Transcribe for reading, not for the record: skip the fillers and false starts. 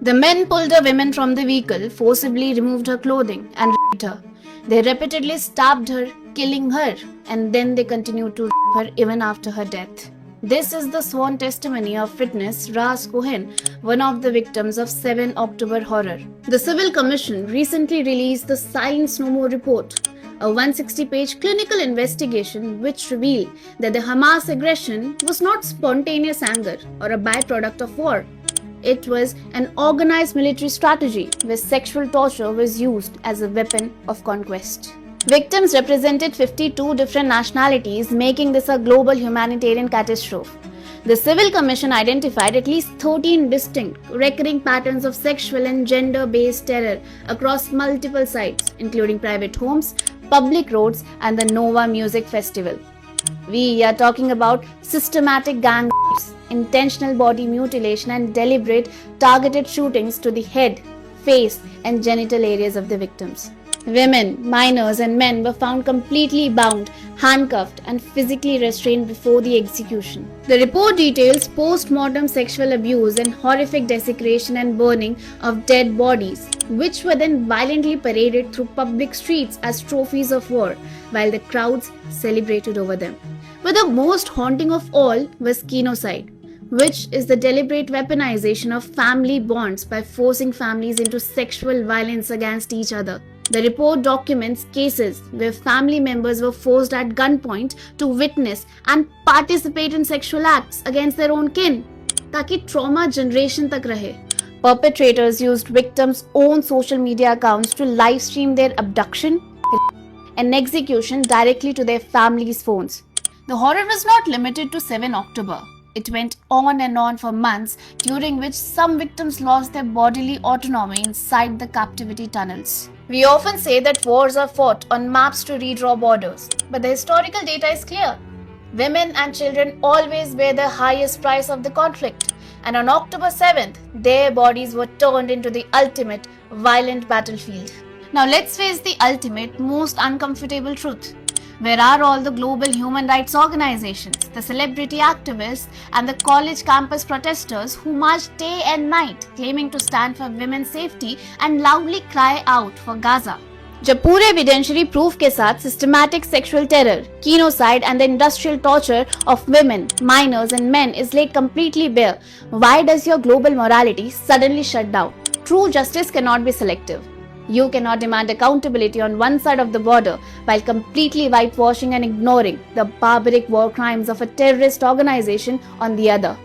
The men pulled a woman from the vehicle, forcibly removed her clothing, and raped her. They repeatedly stabbed her, killing her, and then they continued to rape her even after her death. This is the sworn testimony of witness Ras Cohen, one of the victims of 7 October horror. The Civil Commission recently released the Silence No More report, a 160-page clinical investigation which revealed that the Hamas aggression was not spontaneous anger or a byproduct of war. It was an organized military strategy where sexual torture was used as a weapon of conquest. Victims represented 52 different nationalities, making this a global humanitarian catastrophe. The Civil Commission identified at least 13 distinct, recurring patterns of sexual and gender-based terror across multiple sites, including private homes, public roads, and the Nova Music Festival. We are talking about systematic gang rapes, intentional body mutilation, and deliberate, targeted shootings to the head, face, and genital areas of the victims. Women, minors, and men were found completely bound, handcuffed, and physically restrained before the execution. The report details post-mortem sexual abuse and horrific desecration and burning of dead bodies, which were then violently paraded through public streets as trophies of war, while the crowds celebrated over them. But the most haunting of all was genocide, which is the deliberate weaponization of family bonds by forcing families into sexual violence against each other. The report documents cases where family members were forced at gunpoint to witness and participate in sexual acts against their own kin, ताकि trauma generation तक रहे. Perpetrators used victims' own social media accounts to live stream their abduction and execution directly to their families' phones. The horror was not limited to 7 October. It went on and on for months, during which some victims lost their bodily autonomy inside the captivity tunnels. We often say that wars are fought on maps to redraw borders, but the historical data is clear. Women and children always bear the highest price of the conflict, and on October 7th, their bodies were turned into the ultimate violent battlefield. Now let's face the ultimate, most uncomfortable truth. Where are all the global human rights organizations, the celebrity activists, and the college campus protesters who march day and night claiming to stand for women's safety and loudly cry out for Gaza? जब पूरे evidentiary proof के साथ systematic sexual terror, genocide, and the industrial torture of women, minors, and men is laid completely bare, why does your global morality suddenly shut down? True justice cannot be selective. You cannot demand accountability on one side of the border while completely whitewashing and ignoring the barbaric war crimes of a terrorist organization on the other.